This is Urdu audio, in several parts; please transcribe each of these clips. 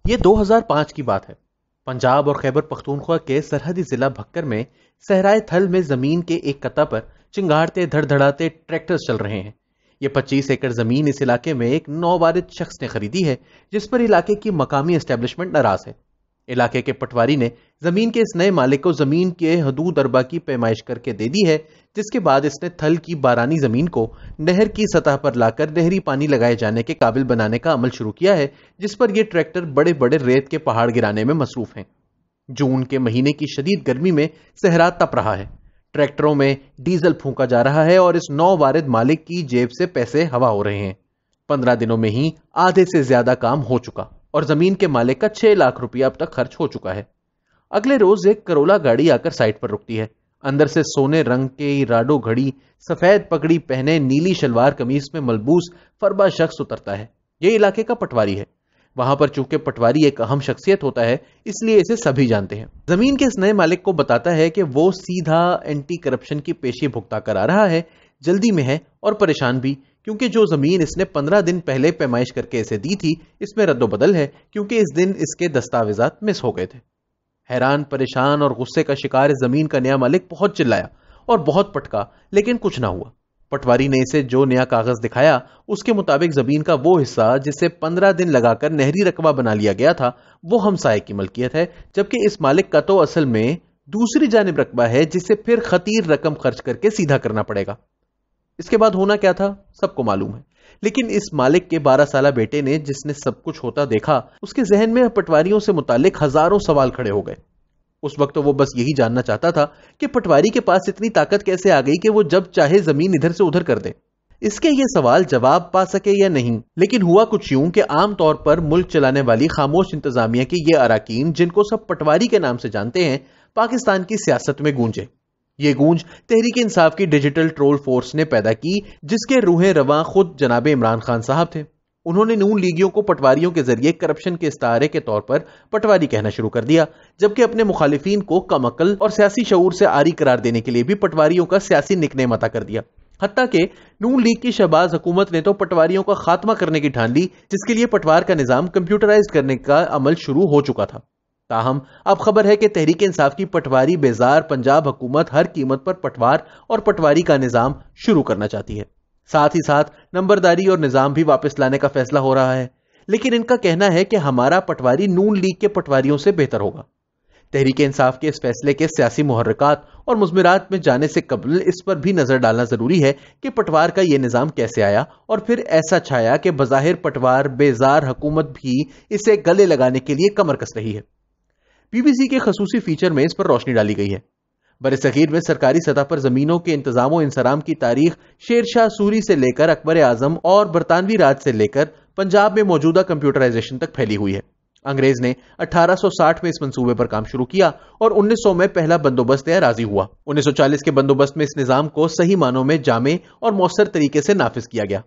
یہ 2005 کی بات ہے۔ پنجاب اور خیبر پختونخوا کے سرحدی ضلع بھکر میں صحرائے تھل میں زمین کے ایک قطع پر چنگاڑتے دھڑ دھڑاتے ٹریکٹرز چل رہے ہیں۔ یہ 25 ایکڑ زمین اس علاقے میں ایک نووارد شخص نے خریدی ہے، جس پر علاقے کی مقامی اسٹیبلشمنٹ ناراض ہے۔ علاقے کے پٹواری نے زمین کے اس نئے مالک کو زمین کے حدود اربا کی پیمائش کر کے دے دی ہے، جس کے بعد اس نے تھل کی بارانی زمین کو نہر کی سطح پر لا کر نہری پانی لگائے جانے کے قابل بنانے کا عمل شروع کیا ہے، جس پر یہ ٹریکٹر بڑے بڑے ریت کے پہاڑ گرانے میں مصروف ہیں۔ جون کے مہینے کی شدید گرمی میں صحرا تپ رہا ہے، ٹریکٹروں میں ڈیزل پھونکا جا رہا ہے اور اس نووارد مالک کی جیب سے پیسے ہوا ہو رہے ہیں۔ 15 دنوں میں ہی آدھے سے زیادہ کام ہو چکا اور زمین کے مالک کا 6 لاکھ روپیہ اب تک خرچ ہو چکا ہے۔ اگلے روز ایک کرولا گاڑی آ کر سائٹ پر رکتی ہے۔ اندر سے سونے رنگ کے راڈو گھڑی، سفید پگڑی پہنے، نیلی شلوار قمیص میں ملبوس فربا شخص اترتا ہے۔ یہ علاقے کا پٹواری ہے۔ وہاں پر چونکہ پٹواری ایک اہم شخصیت ہوتا ہے، اس لیے اسے سبھی جانتے ہیں۔ زمین کے اس نئے مالک کو بتاتا ہے کہ وہ سیدھا اینٹی کرپشن کی پیشی بھگتا کر آ رہا ہے، جلدی میں ہے اور پریشان بھی، کیونکہ جو زمین اس نے 15 دن پہلے پیمائش کر کے اسے دی تھی، اس میں رد و بدل ہے، کیونکہ اس دن اس کے دستاویزات مس ہو گئے تھے۔ حیران، پریشان اور غصے کا شکار زمین کا نیا مالک بہت چلایا اور بہت پٹکا، لیکن کچھ نہ ہوا۔ پٹواری نے اسے جو نیا کاغذ دکھایا، اس کے مطابق زمین کا وہ حصہ جسے 15 دن لگا کر نہری رقبہ بنا لیا گیا تھا، وہ ہمسائے کی ملکیت ہے، جبکہ اس مالک کا تو اصل میں دوسری جانب رقبہ ہے، جسے پھر خطیر رقم خرچ کر کے سیدھا کرنا پڑے گا۔ اس کے بعد ہونا کیا تھا سب کو معلوم ہے، لیکن اس مالک کے 12 سالہ بیٹے نے، جس نے سب کچھ ہوتا دیکھا، اس کے ذہن میں پٹواریوں سے متعلق ہزاروں سوال کھڑے ہو گئے۔ اس وقت تو وہ بس یہی جاننا چاہتا تھا کہ پٹواری کے پاس اتنی طاقت کیسے آ گئی کہ وہ جب چاہے زمین ادھر سے ادھر کر دے۔ اس کے یہ سوال جواب پا سکے یا نہیں، لیکن ہوا کچھ یوں کہ عام طور پر ملک چلانے والی خاموش انتظامیہ کے یہ اراکین، جن کو سب پٹواری کے نام سے جانتے ہیں، پاکستان کی سیاست میں گونجے۔ یہ گونج تحریک انصاف کی ڈیجیٹل ٹرول فورس نے پیدا کی، جس کے روح رواں خود جناب عمران خان صاحب تھے۔ انہوں نے نون لیگیوں کو پٹواریوں کے ذریعے کرپشن کے استعارے کے طور پر پٹواری کہنا شروع کر دیا، جبکہ اپنے مخالفین کو کم عقل اور سیاسی شعور سے عاری قرار دینے کے لیے بھی پٹواریوں کا سیاسی نک نیم عطا کر دیا۔ حتیٰ کہ نون لیگ کی شہباز حکومت نے تو پٹواریوں کا خاتمہ کرنے کی ٹھان لی، جس کے لیے پٹوار کا نظام کمپیوٹرائز کرنے کا عمل شروع ہو چکا تھا۔ تاہم اب خبر ہے کہ تحریک انصاف کی پٹواری بیزار پنجاب حکومت ہر قیمت پر پٹوار اور پٹواری کا نظام شروع کرنا چاہتی ہے۔ ساتھ ہی ساتھ نمبرداری اور نظام بھی واپس لانے کا فیصلہ ہو رہا ہے، لیکن ان کا کہنا ہے کہ ہمارا پٹواری نون لیگ کے پٹواریوں سے بہتر ہوگا۔ تحریک انصاف کے اس فیصلے کے سیاسی محرکات اور مضمرات میں جانے سے قبل اس پر بھی نظر ڈالنا ضروری ہے کہ پٹوار کا یہ نظام کیسے آیا اور پھر ایسا چھایا کہ بظاہر پٹوار بیزار حکومت بھی اسے گلے لگانے کے لیے کمر کس رہی ہے۔ بی بی سی کے خصوصی فیچر میں اس پر روشنی ڈالی گئی ہے۔ برصغیر میں سرکاری سطح پر زمینوں کے انتظام و انصرام کی تاریخ شیر شاہ سوری سے لے کر اکبر اعظم اور برطانوی راج سے لے کر پنجاب میں موجودہ کمپیوٹرائزیشن تک پھیلی ہوئی ہے۔ انگریز نے 1860 میں اس منصوبے پر کام شروع کیا اور 1900 میں پہلا بندوبست اراضی ہوا۔ 1940 کے بندوبست میں اس نظام کو صحیح معنوں میں جامع اور مؤثر طریقے سے نافذ کیا گیا۔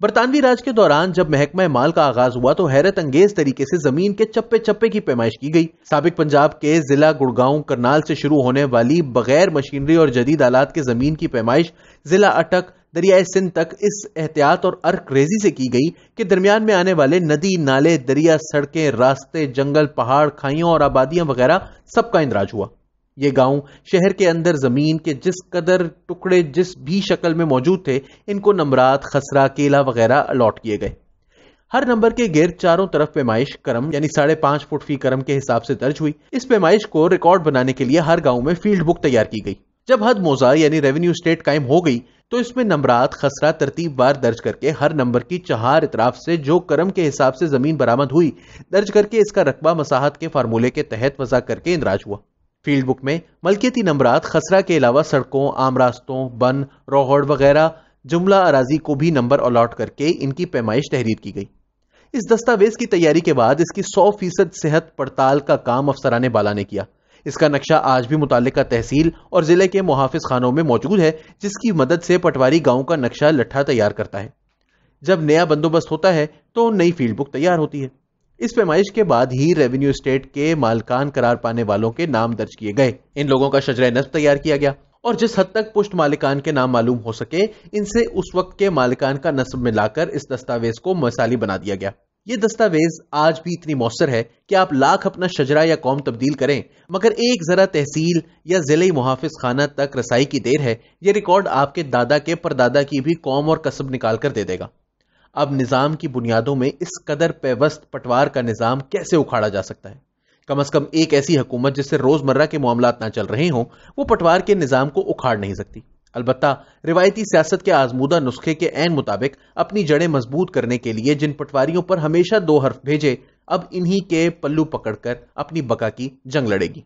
برطانوی راج کے دوران جب محکمہ مال کا آغاز ہوا تو حیرت انگیز طریقے سے زمین کے چپے چپے کی پیمائش کی گئی۔ سابق پنجاب کے ضلع گڑگاؤں کرنال سے شروع ہونے والی بغیر مشینری اور جدید آلات کے زمین کی پیمائش ضلع اٹک دریائے سندھ تک اس احتیاط اور ارک ریزی سے کی گئی کہ درمیان میں آنے والے ندی، نالے، دریا، سڑکیں، راستے، جنگل، پہاڑ، کھائیوں اور آبادیاں وغیرہ سب کا اندراج ہوا۔ یہ گاؤں شہر کے اندر زمین کے جس قدر ٹکڑے جس بھی شکل میں موجود تھے، ان کو نمرات، خسرہ، کیلا وغیرہ الاٹ کیے گئے۔ ہر نمبر کے گرد چاروں طرف پیمائش کرم یعنی 5.5 فٹ فی کرم کے حساب سے درج ہوئی۔ اس پیمائش کو ریکارڈ بنانے کے لیے ہر گاؤں میں فیلڈ بک تیار کی گئی۔ جب حد موضع یعنی ریونیو اسٹیٹ قائم ہو گئی تو اس میں نمبرات، خسرہ ترتیب وار درج کر کے ہر نمبر کی 4 اطراف سے جو کرم کے حساب سے زمین برآمد ہوئی درج کر کے اس کا رقبہ مساحت کے فارمولے کے تحت وضع کر کے اندراج ہوا۔ فیلڈ بک میں ملکیتی نمبرات، خسرہ کے علاوہ سڑکوں، عام راستوں، بن، روہڑ وغیرہ جملہ اراضی کو بھی نمبر الاٹ کر کے ان کی پیمائش تحریر کی گئی۔ اس دستاویز کی تیاری کے بعد اس کی 100% صحت پڑتال کا کام افسران بالا نے کیا۔ اس کا نقشہ آج بھی متعلقہ تحصیل اور ضلع کے محافظ خانوں میں موجود ہے، جس کی مدد سے پٹواری گاؤں کا نقشہ لٹھا تیار کرتا ہے۔ جب نیا بندوبست ہوتا ہے تو نئی فیلڈ بک تیار ہوتی ہے۔ اس پیمائش کے بعد ہی ریونیو اسٹیٹ کے مالکان قرار پانے والوں کے نام درج کیے گئے۔ ان لوگوں کا شجرہ نسب تیار کیا گیا اور جس حد تک پشت مالکان کے نام معلوم ہو سکے، ان سے اس وقت کے مالکان کا نسب ملا کر اس دستاویز کو مثالی بنا دیا گیا۔ یہ دستاویز آج بھی اتنی مؤثر ہے کہ آپ لاکھ اپنا شجرہ یا قوم تبدیل کریں، مگر ایک ذرا تحصیل یا ضلعی محافظ خانہ تک رسائی کی دیر ہے، یہ ریکارڈ آپ کے دادا کے پردادا کی بھی قوم اور کسب نکال کر دے دے گا۔ اب نظام کی بنیادوں میں اس قدر پیوست پٹوار کا نظام کیسے اکھاڑا جا سکتا ہے؟ کم از کم ایک ایسی حکومت جس سے روزمرہ کے معاملات نہ چل رہے ہوں، وہ پٹوار کے نظام کو اکھاڑ نہیں سکتی۔ البتہ روایتی سیاست کے آزمودہ نسخے کے عین مطابق اپنی جڑیں مضبوط کرنے کے لیے جن پٹواریوں پر ہمیشہ 2 حرف بھیجے، اب انہی کے پلو پکڑ کر اپنی بقا کی جنگ لڑے گی۔